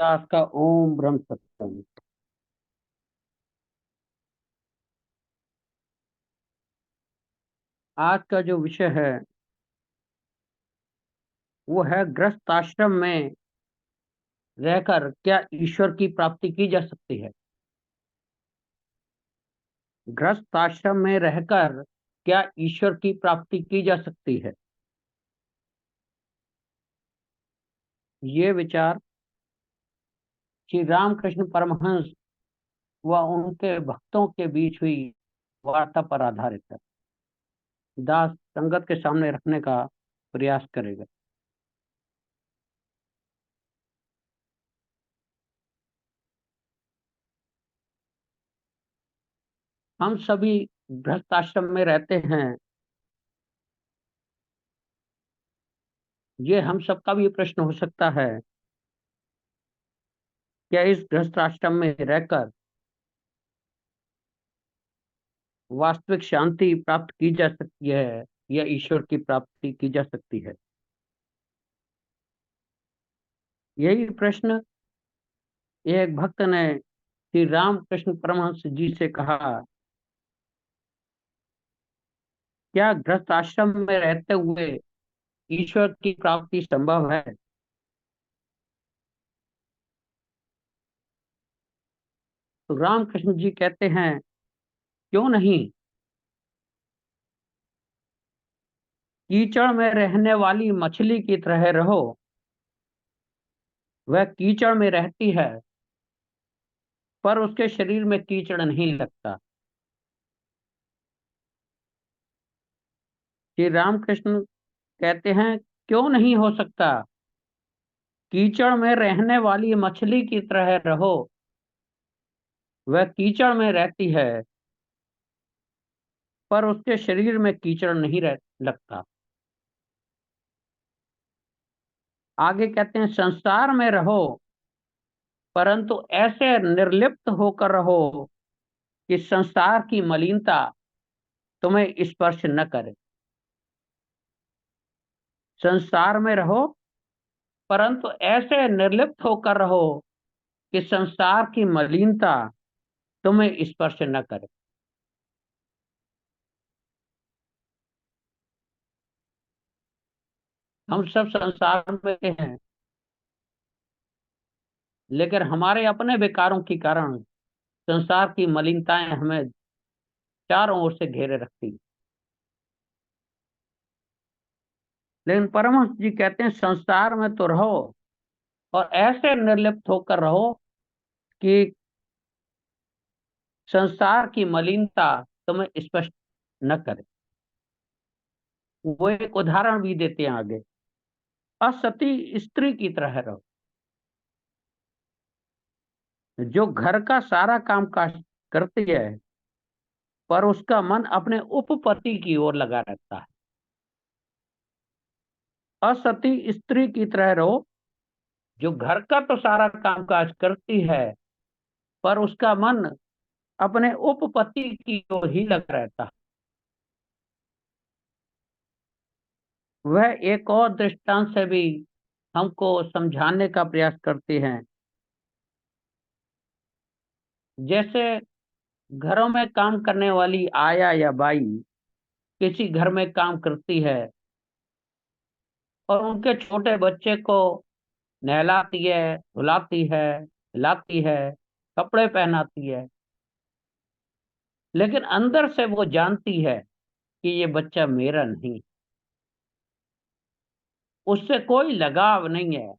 दास का ओम ब्रह्म सत्संग। आज का जो विषय है वो है गृहस्थ आश्रम में रहकर क्या ईश्वर की प्राप्ति की जा सकती है। गृहस्थ आश्रम में रहकर क्या ईश्वर की प्राप्ति की जा सकती है। ये विचार श्री रामकृष्ण परमहंस व उनके भक्तों के बीच हुई वार्ता पर आधारित है। दास संगत के सामने रखने का प्रयास करेगा। हम सभी गृहस्थ आश्रम में रहते हैं। ये हम सबका भी प्रश्न हो सकता है, क्या इस गृहस्थ आश्रम में रहकर वास्तविक शांति प्राप्त की जा सकती है या ईश्वर की प्राप्ति की जा सकती है। यही प्रश्न एक भक्त ने श्री रामकृष्ण परमहंस जी से कहा, क्या गृहस्थ आश्रम में रहते हुए ईश्वर की प्राप्ति संभव है। तो रामकृष्ण जी कहते हैं, क्यों नहीं। कीचड़ में रहने वाली मछली की तरह रहो। वह कीचड़ में रहती है पर उसके शरीर में कीचड़ नहीं लगता। श्री रामकृष्ण कहते हैं, क्यों नहीं हो सकता। कीचड़ में रहने वाली मछली की तरह रहो। वह कीचड़ में रहती है पर उसके शरीर में कीचड़ नहीं लगता। आगे कहते हैं, संसार में रहो परंतु ऐसे निर्लिप्त होकर रहो कि संसार की मलिनता तुम्हें स्पर्श न करे। संसार में रहो परंतु ऐसे निर्लिप्त होकर रहो कि संसार की मलिनता तुम्हें स्पर्श न करे। हम सब संसार में हैं, लेकिन हमारे अपने विकारों के कारण संसार की मलिनताएं हमें चारों ओर से घेरे रखती। लेकिन परमहंस जी कहते हैं, संसार में तो रहो और ऐसे निर्लिप्त होकर रहो कि संसार की मलिनता तुम्हें स्पष्ट न करे। वो एक उदाहरण भी देते हैं आगे, असती स्त्री की तरह रहो जो घर का सारा काम काज करती है पर उसका मन अपने उपपति की ओर लगा रहता है। असती स्त्री की तरह रहो जो घर का तो सारा काम काज करती है पर उसका मन अपने उपपति की ओर ही लगा रहता है। वह एक और दृष्टांत से भी हमको समझाने का प्रयास करते हैं। जैसे घरों में काम करने वाली आया या बाई किसी घर में काम करती है और उनके छोटे बच्चे को नहलाती है, धुलाती है, खिलाती है, कपड़े पहनाती है, लेकिन अंदर से वो जानती है कि ये बच्चा मेरा नहीं। उससे कोई लगाव नहीं है।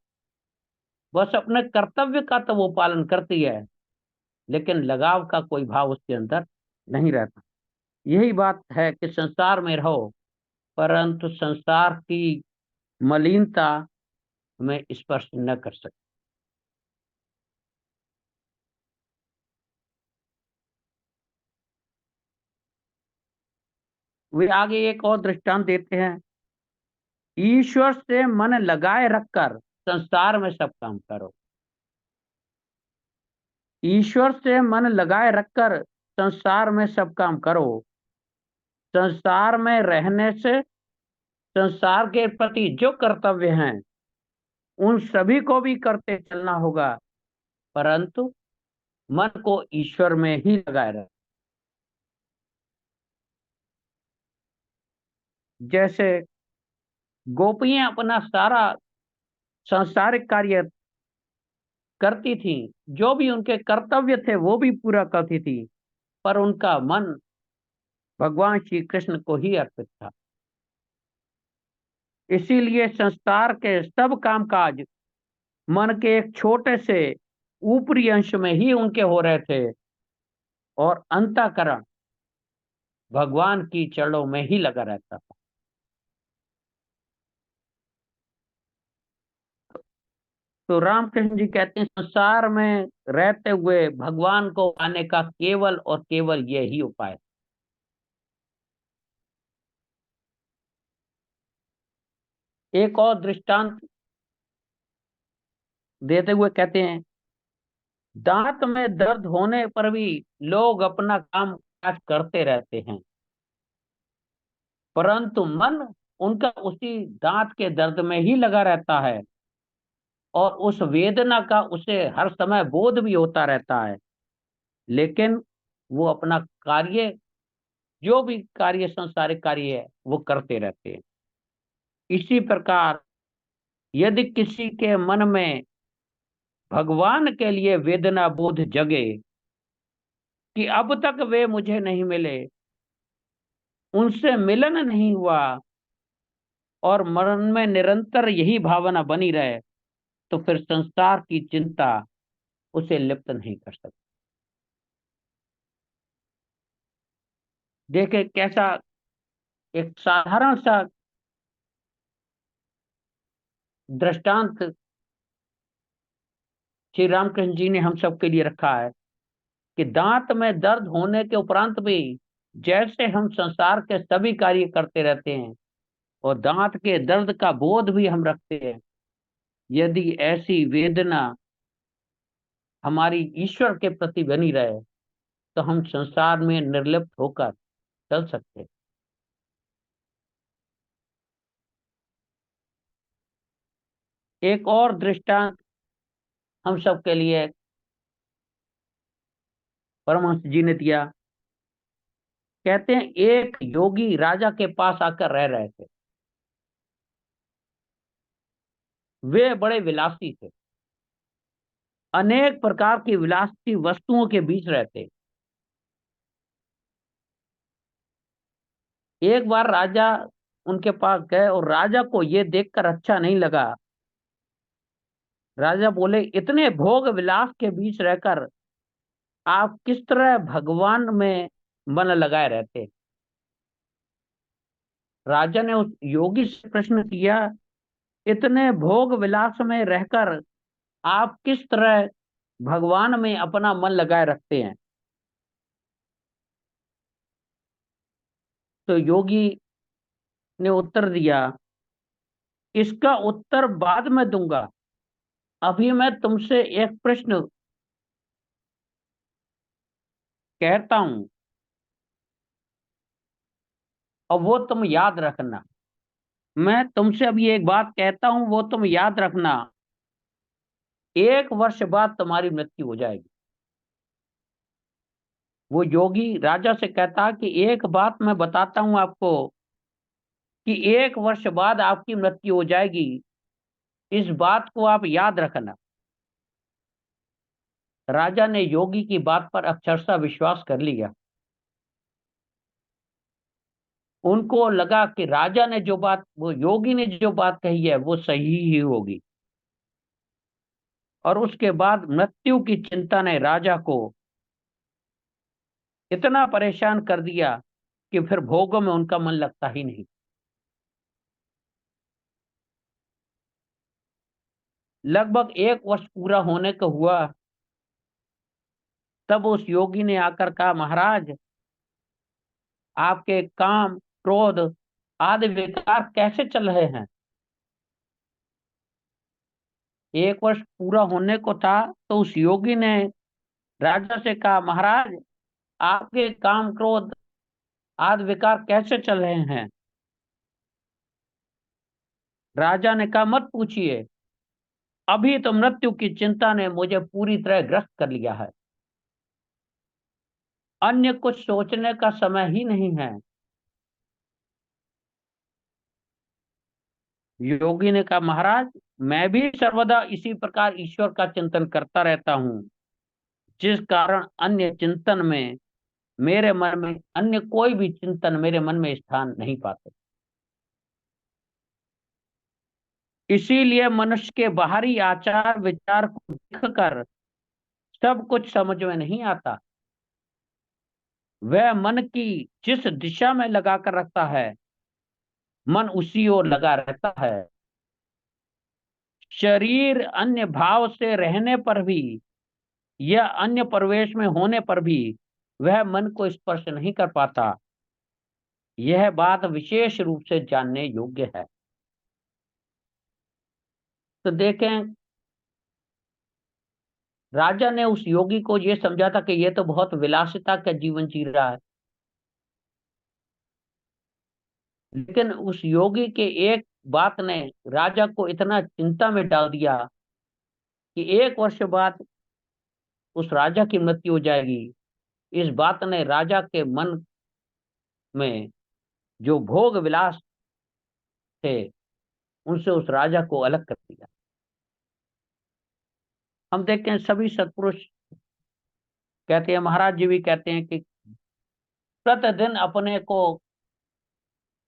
बस अपने कर्तव्य का तो वो पालन करती है, लेकिन लगाव का कोई भाव उसके अंदर नहीं रहता। यही बात है कि संसार में रहो परंतु संसार की मलिनता हमें स्पर्श न कर सके। वे आगे एक और दृष्टांत देते हैं, ईश्वर से मन लगाए रखकर संसार में सब काम करो। ईश्वर से मन लगाए रखकर संसार में सब काम करो। संसार में रहने से संसार के प्रति जो कर्तव्य हैं उन सभी को भी करते चलना होगा, परंतु मन को ईश्वर में ही लगाए रहे। जैसे गोपियां अपना सारा सांसारिक कार्य करती थी, जो भी उनके कर्तव्य थे वो भी पूरा करती थी, पर उनका मन भगवान श्री कृष्ण को ही अर्पित था। इसीलिए संसार के सब कामकाज मन के एक छोटे से ऊपरी अंश में ही उनके हो रहे थे, और अंतःकरण भगवान की चरणों में ही लगा रहता था। तो रामकृष्ण जी कहते हैं, संसार में रहते हुए भगवान को पाने का केवल और केवल यही उपाय। एक और दृष्टांत देते हुए कहते हैं, दांत में दर्द होने पर भी लोग अपना काम काज करते रहते हैं, परंतु मन उनका उसी दांत के दर्द में ही लगा रहता है, और उस वेदना का उसे हर समय बोध भी होता रहता है, लेकिन वो अपना कार्य, जो भी कार्य संसारिक कार्य है, वो करते रहते हैं। इसी प्रकार यदि किसी के मन में भगवान के लिए वेदना बोध जगे कि अब तक वे मुझे नहीं मिले, उनसे मिलन नहीं हुआ, और मन में निरंतर यही भावना बनी रहे, तो फिर संसार की चिंता उसे लिप्त नहीं कर सकती। देखे कैसा एक साधारण सा दृष्टांत श्री रामकृष्ण जी ने हम सबके लिए रखा है, कि दांत में दर्द होने के उपरांत भी जैसे हम संसार के सभी कार्य करते रहते हैं और दांत के दर्द का बोध भी हम रखते हैं, यदि ऐसी वेदना हमारी ईश्वर के प्रति बनी रहे, तो हम संसार में निर्लिप्त होकर चल सकते हैं। एक और दृष्टांत हम सबके लिए परमहंस जी ने दिया। कहते हैं, एक योगी राजा के पास आकर रह रहे थे। वे बड़े विलासी थे, अनेक प्रकार की विलासी वस्तुओं के बीच रहते। एक बार राजा उनके पास गए और राजा को ये देखकर अच्छा नहीं लगा। राजा बोले, इतने भोग विलास के बीच रहकर आप किस तरह भगवान में मन लगाए रहते। राजा ने उस योगी से प्रश्न किया, इतने भोग विलास में रहकर आप किस तरह भगवान में अपना मन लगाए रखते हैं। तो योगी ने उत्तर दिया, इसका उत्तर बाद में दूंगा, अभी मैं तुमसे एक प्रश्न कहता हूं, और वो तुम याद रखना। मैं तुमसे अभी एक बात कहता हूं, वो तुम याद रखना। 1 वर्ष बाद तुम्हारी मृत्यु हो जाएगी। वो योगी राजा से कहता कि एक बात मैं बताता हूं आपको, कि 1 वर्ष बाद आपकी मृत्यु हो जाएगी, इस बात को आप याद रखना। राजा ने योगी की बात पर अक्षरशः विश्वास कर लिया। उनको लगा कि राजा ने जो बात, वो योगी ने जो बात कही है, वो सही ही होगी। और उसके बाद मृत्यु की चिंता ने राजा को इतना परेशान कर दिया कि फिर भोगों में उनका मन लगता ही नहीं। लगभग 1 वर्ष पूरा होने को हुआ, तब उस योगी ने आकर कहा, महाराज, आपके काम, क्रोध आदि विकार कैसे चल रहे हैं। 1 वर्ष पूरा होने को था, तो उस योगी ने राजा से कहा, महाराज, आपके काम, क्रोध आदि विकार कैसे चल रहे हैं। राजा ने कहा, मत पूछिए, अभी तो मृत्यु की चिंता ने मुझे पूरी तरह ग्रस्त कर लिया है। अन्य कुछ सोचने का समय ही नहीं है। योगी ने कहा, महाराज, मैं भी सर्वदा इसी प्रकार ईश्वर का चिंतन करता रहता हूँ, जिस कारण अन्य कोई भी चिंतन मेरे मन में स्थान नहीं पाते। इसीलिए मनुष्य के बाहरी आचार विचार को देखकर सब कुछ समझ में नहीं आता। वह मन की जिस दिशा में लगा कर रखता है, मन उसी ओर लगा रहता है। शरीर अन्य भाव से रहने पर भी या अन्य प्रवेश में होने पर भी वह मन को स्पर्श नहीं कर पाता। यह बात विशेष रूप से जानने योग्य है। तो देखें, राजा ने उस योगी को यह समझा था कि यह तो बहुत विलासिता का जीवन जी रहा है, लेकिन उस योगी के एक बात ने राजा को इतना चिंता में डाल दिया कि 1 वर्ष बाद उस राजा की मृत्यु हो जाएगी। इस बात ने राजा के मन में जो भोग विलास थे, उनसे उस राजा को अलग कर दिया। हम देखते हैं सभी सत्पुरुष कहते हैं, महाराज जी भी कहते हैं कि प्रतिदिन अपने को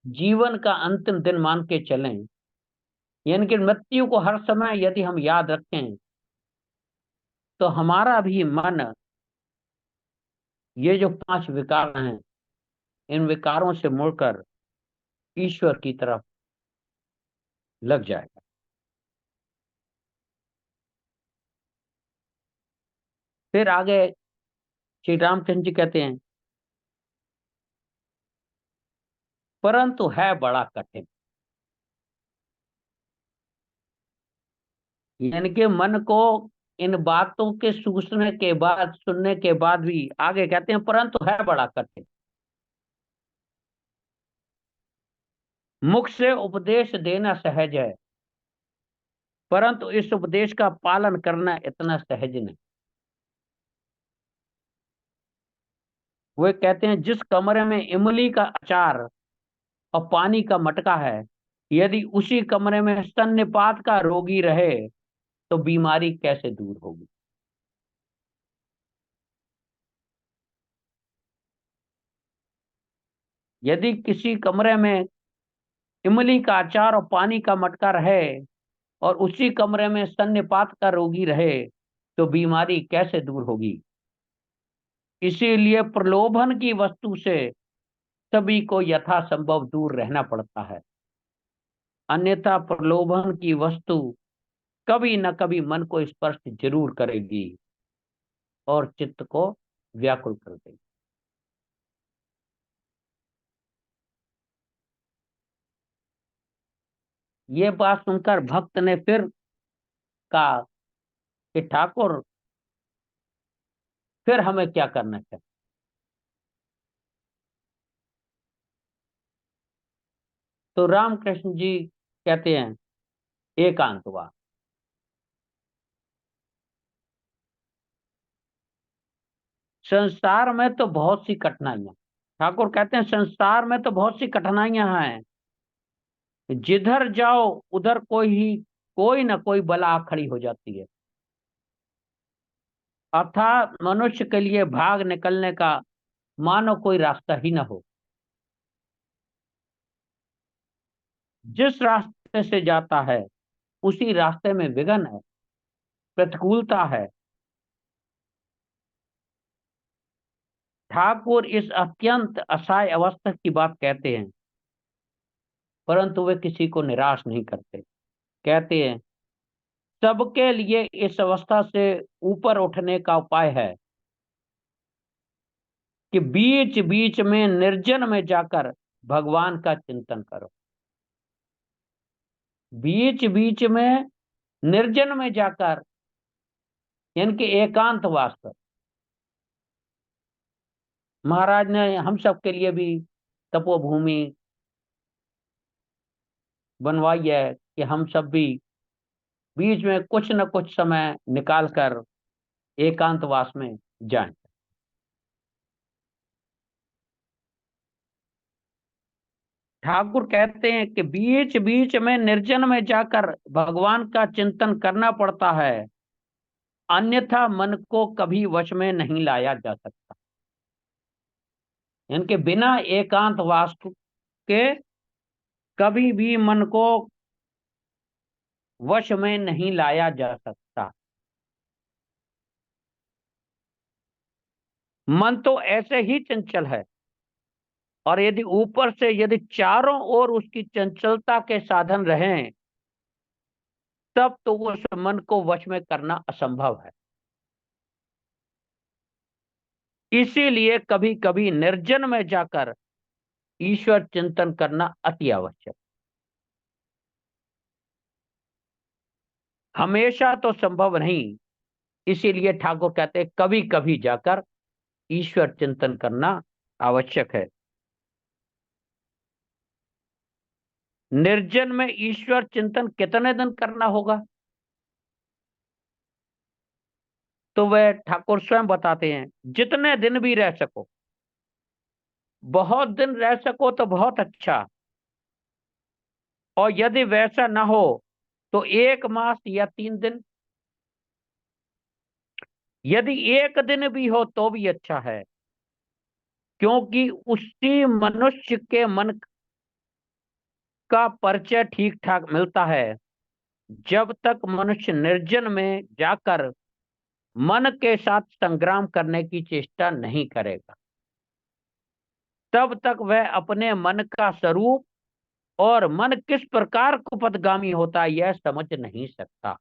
जीवन का अंतिम दिन मान के चलें। यानी कि मृत्यु को हर समय यदि हम याद रखें, तो हमारा भी मन ये जो 5 विकार हैं, इन विकारों से मुड़कर ईश्वर की तरफ लग जाएगा। फिर आगे श्री रामचंद्र जी कहते हैं, परंतु है बड़ा कठिन। यानी कि मन को इन बातों के सूझने के बाद, सुनने के बाद भी आगे कहते हैं, परंतु है बड़ा कठिन। मुख से उपदेश देना सहज है, परंतु इस उपदेश का पालन करना इतना सहज नहीं। वे कहते हैं, जिस कमरे में इमली का अचार और पानी का मटका है, यदि उसी कमरे में स्तन्यपात का रोगी रहे तो बीमारी कैसे दूर होगी। यदि किसी कमरे में इमली का अचार और पानी का मटका रहे और उसी कमरे में स्तन्यपात का रोगी रहे तो बीमारी कैसे दूर होगी। इसीलिए प्रलोभन की वस्तु से सभी को यथासंभव दूर रहना पड़ता है, अन्यथा प्रलोभन की वस्तु कभी न कभी मन को स्पर्श जरूर करेगी और चित्त को व्याकुल कर देगी। ये बात सुनकर भक्त ने फिर कहा कि ठाकुर, फिर हमें क्या करना चाहिए। तो रामकृष्ण जी कहते हैं, एकांतवास। संसार में तो बहुत सी कठिनाइयां, ठाकुर कहते हैं, संसार में तो बहुत सी कठिनाइयां हैं। जिधर जाओ उधर कोई ना कोई बला खड़ी हो जाती है। अर्थात मनुष्य के लिए भाग निकलने का मानो कोई रास्ता ही ना हो। जिस रास्ते से जाता है उसी रास्ते में विघ्न है, प्रतिकूलता है। ठाकुर इस अत्यंत असहाय अवस्था की बात कहते हैं, परंतु वे किसी को निराश नहीं करते। कहते हैं, सबके लिए इस अवस्था से ऊपर उठने का उपाय है कि बीच बीच में निर्जन में जाकर भगवान का चिंतन करो। बीच बीच में निर्जन में जाकर, यानी कि एकांतवास कर। महाराज ने हम सब के लिए भी तपोभूमि बनवाई है कि हम सब भी बीच में कुछ न कुछ समय निकाल कर एकांतवास में जाएं। ठाकुर कहते हैं कि बीच बीच में निर्जन में जाकर भगवान का चिंतन करना पड़ता है, अन्यथा मन को कभी वश में नहीं लाया जा सकता। इनके बिना एकांत वास के कभी भी मन को वश में नहीं लाया जा सकता। मन तो ऐसे ही चंचल है, और यदि ऊपर से यदि चारों ओर उसकी चंचलता के साधन रहें, तब तो उस मन को वश में करना असंभव है। इसीलिए कभी कभी निर्जन में जाकर ईश्वर चिंतन करना अति आवश्यक। हमेशा तो संभव नहीं, इसीलिए ठाकुर कहते हैं कभी कभी जाकर ईश्वर चिंतन करना आवश्यक है। निर्जन में ईश्वर चिंतन कितने दिन करना होगा, तो वह ठाकुर स्वयं बताते हैं, जितने दिन भी रह सको। बहुत दिन रह सको तो बहुत अच्छा, और यदि वैसा ना हो तो 1 मास या 3 दिन। यदि 1 दिन भी हो तो भी अच्छा है, क्योंकि उसी मनुष्य के मन का परिचय ठीक ठाक मिलता है। जब तक मनुष्य निर्जन में जाकर मन के साथ संग्राम करने की चेष्टा नहीं करेगा, तब तक वह अपने मन का स्वरूप और मन किस प्रकार कुपथगामी होता है यह समझ नहीं सकता।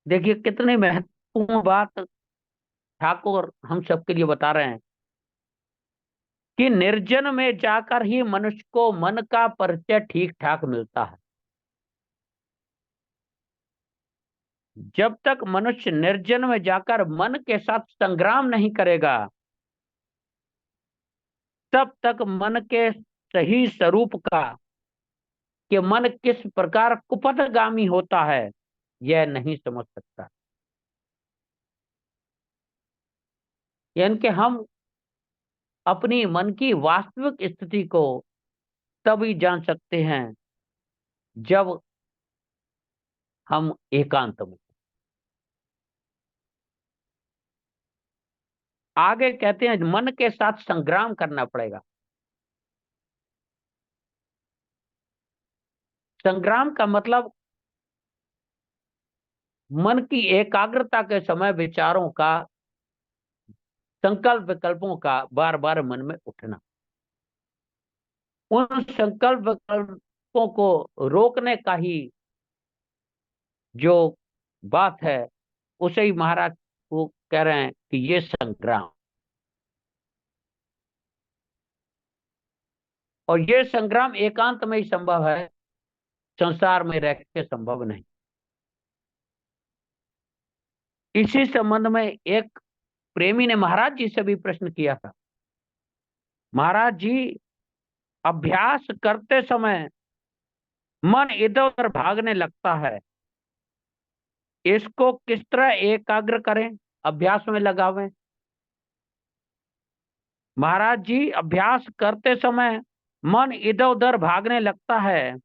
देखिए कितनी महत्वपूर्ण बात ठाकुर हम सबके लिए बता रहे हैं, कि निर्जन में जाकर ही मनुष्य को मन का परिचय ठीक ठाक मिलता है। जब तक मनुष्य निर्जन में जाकर मन के साथ संग्राम नहीं करेगा, तब तक मन के सही स्वरूप का, कि मन किस प्रकार कुपथगामी होता है, यह नहीं समझ सकता। यानी कि हम अपनी मन की वास्तविक स्थिति को तभी जान सकते हैं जब हम एकांत में। आगे कहते हैं मन के साथ संग्राम करना पड़ेगा। संग्राम का मतलब मन की एकाग्रता के समय विचारों का, संकल्प विकल्पों का बार बार मन में उठना। उन संकल्प विकल्पों को रोकने का ही जो बात है, उसे ही महाराज को कह रहे हैं कि ये संग्राम, और ये संग्राम एकांत में ही संभव है, संसार में रह के संभव नहीं। इसी संबंध में एक प्रेमी ने महाराज जी से भी प्रश्न किया था, महाराज जी, अभ्यास करते समय मन इधर उधर भागने लगता है, इसको किस तरह एकाग्र करें, अभ्यास में लगावें। महाराज जी, अभ्यास करते समय मन इधर उधर भागने लगता है,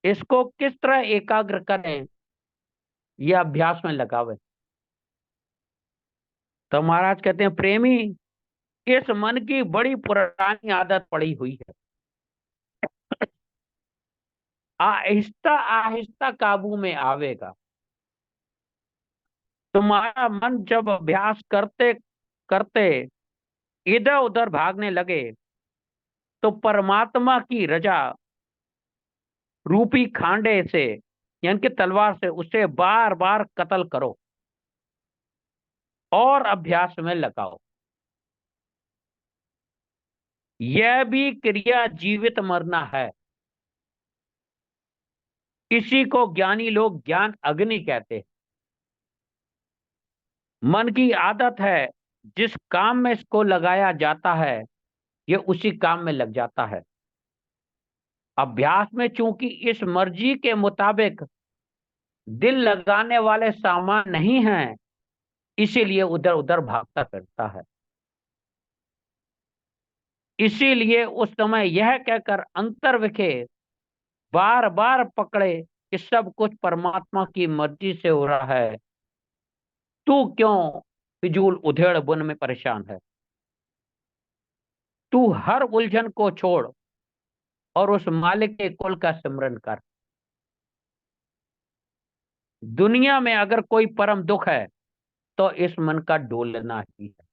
इसको किस तरह एकाग्र करें, यह अभ्यास में लगावें। तो महाराज कहते हैं, प्रेमी, इस मन की बड़ी पुरानी आदत पड़ी हुई है, आहिस्ता आहिस्ता काबू में आवेगा। तुम्हारा मन जब अभ्यास करते करते इधर उधर भागने लगे, तो परमात्मा की रजा रूपी खांडे से, यानी कि तलवार से, उसे बार बार कत्ल करो और अभ्यास में लगाओ। यह भी क्रिया जीवित मरना है। इसी को ज्ञानी लोग ज्ञान अग्नि कहते हैं। मन की आदत है, जिस काम में इसको लगाया जाता है, ये उसी काम में लग जाता है। अभ्यास में चूंकि इस मर्जी के मुताबिक दिल लगाने वाले सामान नहीं हैं, इसीलिए उधर उधर भागता फिरता है। इसीलिए उस समय यह कहकर अंतर विखे बार बार पकड़े कि सब कुछ परमात्मा की मर्जी से हो रहा है, तू क्यों फिजूल उधेड़ बुन में परेशान है। तू हर उलझन को छोड़ और उस मालिक के कुल का सिमरन कर। दुनिया में अगर कोई परम दुख है तो इस मन का डोलना ही है।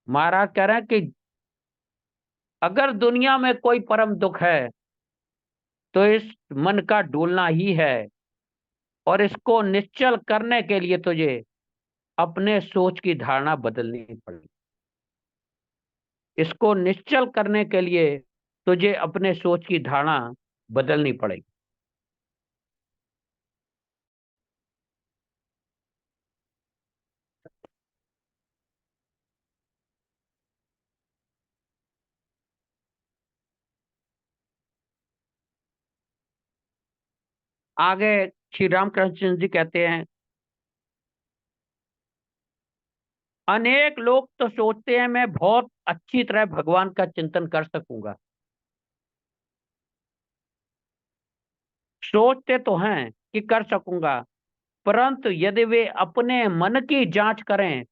महाराज कह रहे हैं कि अगर दुनिया में कोई परम दुख है तो इस मन का डोलना ही है। और इसको निश्चल करने के लिए तुझे अपने सोच की धारणा बदलनी पड़ेगी। इसको निश्चल करने के लिए तुझे अपने सोच की धारणा बदलनी पड़ेगी। आगे श्री रामकृष्ण जी कहते हैं, अनेक लोग तो सोचते हैं मैं बहुत अच्छी तरह भगवान का चिंतन कर सकूंगा। सोचते तो हैं कि कर सकूंगा, परंतु यदि वे अपने मन की जांच करें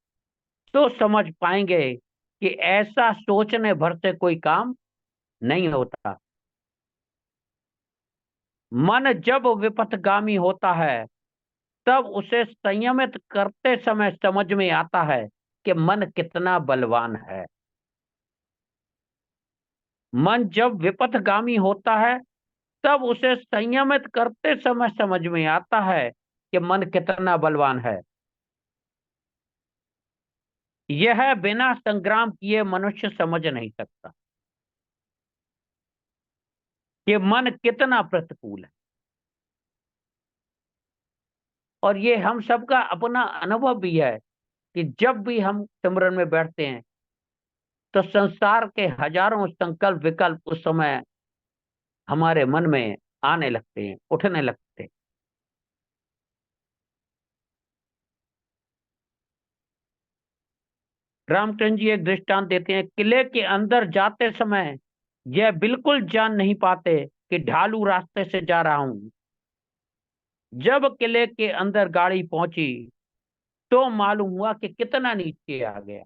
तो समझ पाएंगे कि ऐसा सोचने भर से कोई काम नहीं होता। मन जब विपथगामी होता है तब उसे संयमित करते समय समझ में आता है कि मन कितना बलवान है। मन जब विपथगामी होता है तब उसे संयमित करते समय समझ में आता है कि मन कितना बलवान है। यह बिना संग्राम किए मनुष्य समझ नहीं सकता कि मन कितना प्रतिकूल है। और ये हम सबका अपना अनुभव भी है कि जब भी हम सिमरन में बैठते हैं तो संसार के हजारों संकल्प विकल्प उस समय हमारे मन में आने लगते हैं, उठने लगते हैं। रामचंद्र जी एक दृष्टांत देते हैं, किले के अंदर जाते समय यह बिल्कुल जान नहीं पाते कि ढालू रास्ते से जा रहा हूं। जब किले के अंदर गाड़ी पहुंची तो मालूम हुआ कि कितना नीचे आ गया।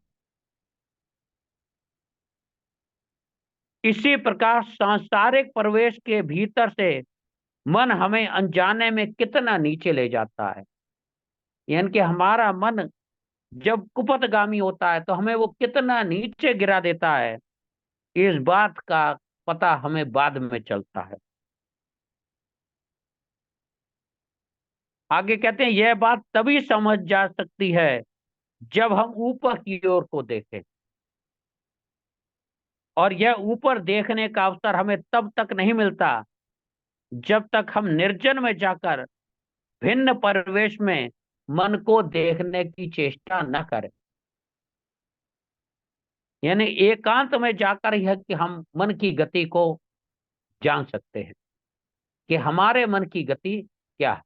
इसी प्रकार सांसारिक प्रवेश के भीतर से मन हमें अनजाने में कितना नीचे ले जाता है। यानी कि हमारा मन जब कुपथगामी होता है तो हमें वो कितना नीचे गिरा देता है, इस बात का पता हमें बाद में चलता है। आगे कहते हैं यह बात तभी समझ जा सकती है जब हम ऊपर की ओर को देखें। और यह ऊपर देखने का अवसर हमें तब तक नहीं मिलता जब तक हम निर्जन में जाकर भिन्न परिवेश में मन को देखने की चेष्टा न करें। यानी एकांत में जाकर यह कि हम मन की गति को जान सकते हैं कि हमारे मन की गति क्या है।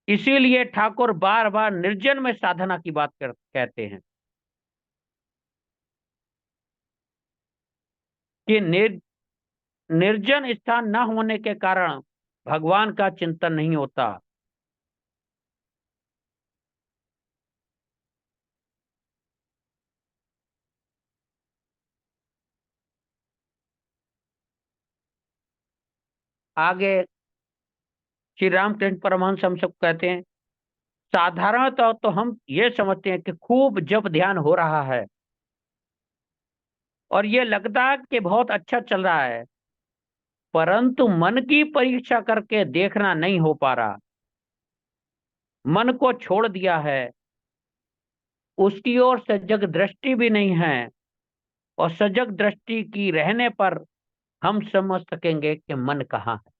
इसीलिए ठाकुर बार बार निर्जन में साधना की बात कहते हैं कि निर्जन स्थान न होने के कारण भगवान का चिंतन नहीं होता। आगे श्री रामकृष्ण परमहंस हम सब कहते हैं, साधारणतः तो हम ये समझते हैं कि खूब जब ध्यान हो रहा है और ये लगता है कि बहुत अच्छा चल रहा है, परंतु मन की परीक्षा करके देखना नहीं हो पा रहा। मन को छोड़ दिया है, उसकी ओर सजग दृष्टि भी नहीं है। और सजग दृष्टि की रहने पर हम समझ सकेंगे कि मन कहाँ है,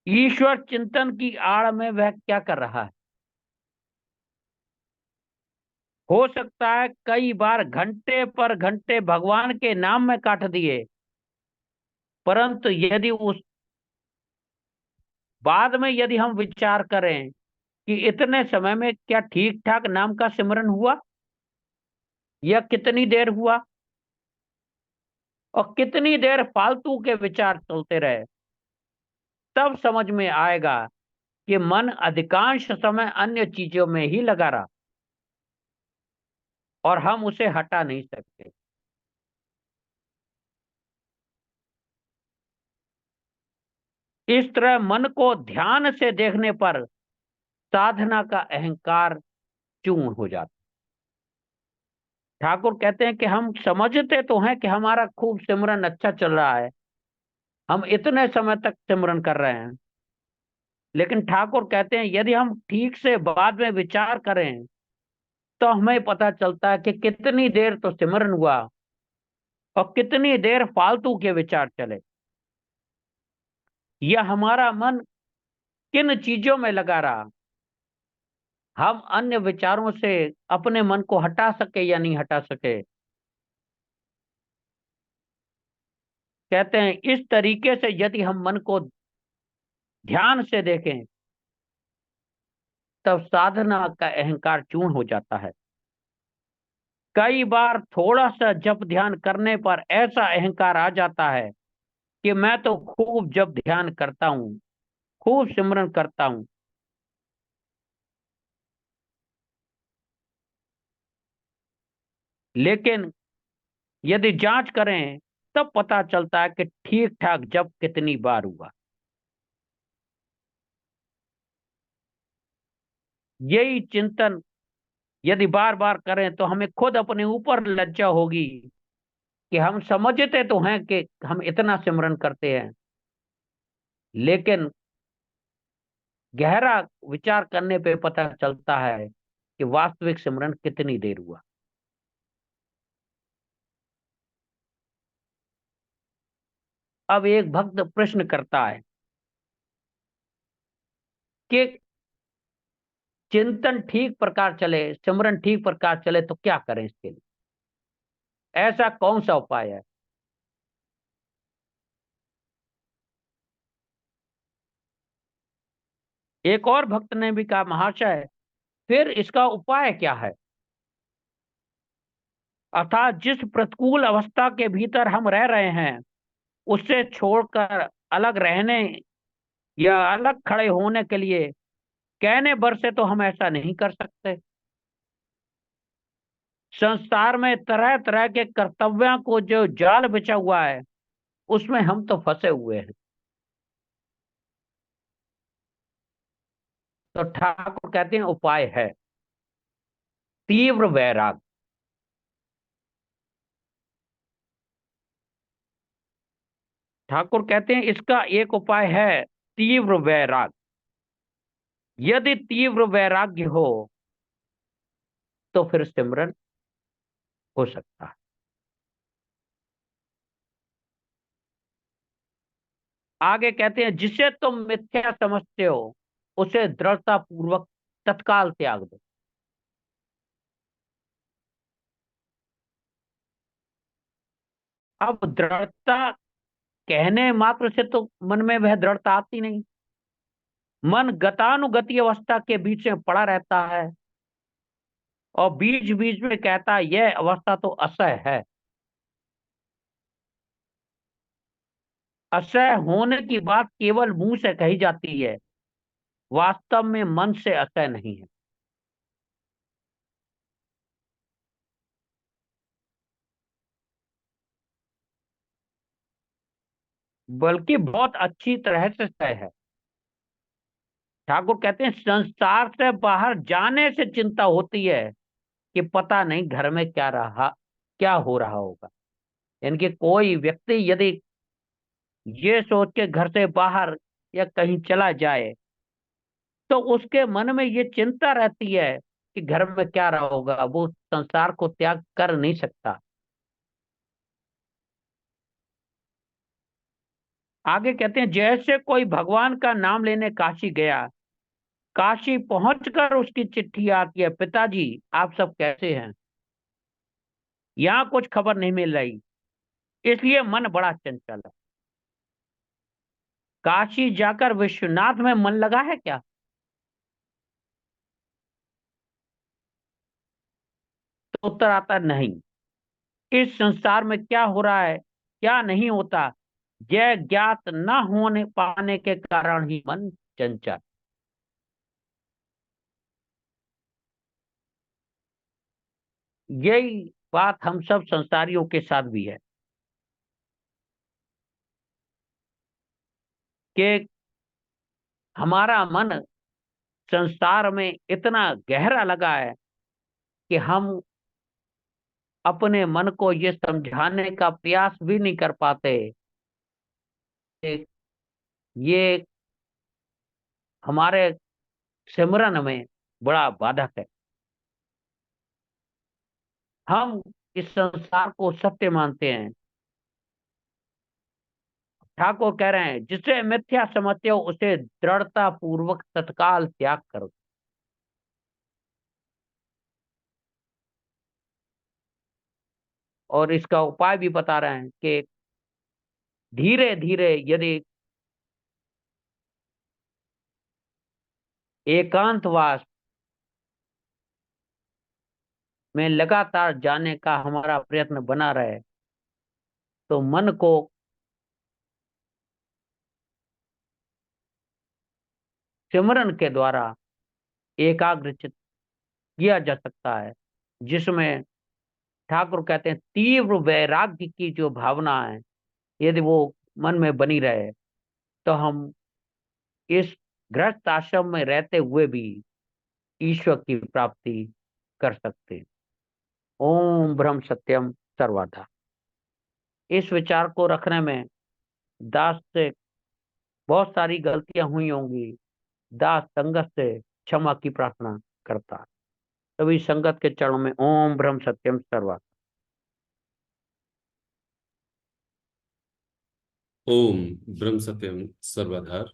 ईश्वर चिंतन की आड़ में वह क्या कर रहा है। हो सकता है कई बार घंटे पर घंटे भगवान के नाम में काट दिए, परंतु यदि उस बाद में यदि हम विचार करें कि इतने समय में क्या ठीक ठाक नाम का सिमरन हुआ या कितनी देर हुआ और कितनी देर फालतू के विचार चलते रहे, तब समझ में आएगा कि मन अधिकांश समय अन्य चीजों में ही लगा रहा और हम उसे हटा नहीं सकते। इस तरह मन को ध्यान से देखने पर साधना का अहंकार चूर्ण हो जाता। ठाकुर कहते हैं कि हम समझते तो हैं कि हमारा खूब सिमरन अच्छा चल रहा है, हम इतने समय तक सिमरन कर रहे हैं, लेकिन ठाकुर कहते हैं यदि हम ठीक से बाद में विचार करें तो हमें पता चलता है कि कितनी देर तो सिमरन हुआ और कितनी देर फालतू के विचार चले, या हमारा मन किन चीजों में लगा रहा, हम अन्य विचारों से अपने मन को हटा सके या नहीं हटा सके। कहते हैं इस तरीके से यदि हम मन को ध्यान से देखें तब साधना का अहंकार चूर्ण हो जाता है। कई बार थोड़ा सा जप ध्यान करने पर ऐसा अहंकार आ जाता है कि मैं तो खूब जप ध्यान करता हूँ, खूब सिमरन करता हूँ। लेकिन यदि जांच करें तब पता चलता है कि ठीक ठाक जप कितनी बार हुआ। यही चिंतन यदि बार बार करें तो हमें खुद अपने ऊपर लज्जा होगी कि हम समझते तो हैं कि हम इतना सिमरन करते हैं, लेकिन गहरा विचार करने पे पता चलता है कि वास्तविक सिमरन कितनी देर हुआ। अब एक भक्त प्रश्न करता है कि चिंतन ठीक प्रकार चले, सिमरन ठीक प्रकार चले तो क्या करें, इसके लिए ऐसा कौन सा उपाय है। एक और भक्त ने भी कहा महाशय फिर इसका उपाय क्या है। अर्थात जिस प्रतिकूल अवस्था के भीतर हम रह रहे हैं उससे छोड़कर अलग रहने या अलग खड़े होने के लिए कहने भर से तो हम ऐसा नहीं कर सकते। संसार में तरह तरह के कर्तव्यों को जो जाल बिछा हुआ है उसमें हम तो फंसे हुए हैं। तो ठाकुर कहते हैं उपाय है तीव्र वैराग। ठाकुर कहते हैं इसका एक उपाय है तीव्र वैराग। यदि तीव्र वैराग्य हो तो फिर सिमरन हो सकता है। आगे कहते हैं जिसे तुम मिथ्या समझते हो उसे दृढ़ता पूर्वक तत्काल त्याग दो। अब दृढ़ता कहने मात्र से तो मन में वह दृढ़ता आती नहीं। मन गतानुगति अवस्था के बीच में पड़ा रहता है और बीच बीच में कहता है यह अवस्था तो असह है। असह होने की बात केवल मुंह से कही जाती है, वास्तव में मन से असह नहीं है। बल्कि बहुत अच्छी तरह से सह है। ठाकुर कहते हैं संसार से बाहर जाने से चिंता होती है कि पता नहीं घर में क्या हो रहा होगा। यानी कि कोई व्यक्ति यदि ये सोच के घर से बाहर या कहीं चला जाए तो उसके मन में ये चिंता रहती है कि घर में क्या रहा होगा, वो संसार को त्याग कर नहीं सकता। आगे कहते हैं जैसे कोई भगवान का नाम लेने काशी गया, काशी पहुंचकर उसकी चिट्ठी आती है, पिताजी आप सब कैसे हैं, यहाँ कुछ खबर नहीं मिल रही, इसलिए मन बड़ा चंचल है। काशी जाकर विश्वनाथ में मन लगा है क्या? तो उत्तर आता है, नहीं। इस संसार में क्या हो रहा है, क्या नहीं होता, यह ज्ञात न होने पाने के कारण ही मन चंचल। यही बात हम सब संसारियों के साथ भी है कि हमारा मन संसार में इतना गहरा लगा है कि हम अपने मन को ये समझाने का प्रयास भी नहीं कर पाते कि ये हमारे सिमरन में बड़ा बाधक है। हम इस संसार को सत्य मानते हैं। ठाकुर कह रहे हैं, जिसे मिथ्या समझते हो उसे दृढ़ता पूर्वक तत्काल त्याग करो। और इसका उपाय भी बता रहे हैं कि धीरे धीरे यदि एकांतवास में लगातार जाने का हमारा प्रयत्न बना रहे तो मन को सिमरन के द्वारा एकाग्रचित किया जा सकता है, जिसमें ठाकुर कहते हैं तीव्र वैराग्य की जो भावना है यदि वो मन में बनी रहे तो हम इस गृहस्थ आश्रम में रहते हुए भी ईश्वर की प्राप्ति कर सकते हैं। ओम ब्रह्म सत्यम सर्वदा। इस विचार को रखने में दास से बहुत सारी गलतियां हुई होंगी। दास संगत से क्षमा की प्रार्थना करता। तभी संगत के चरणों में ओम ब्रह्म सत्यम सर्वदा। ओम ब्रह्म सत्यम सर्वधार।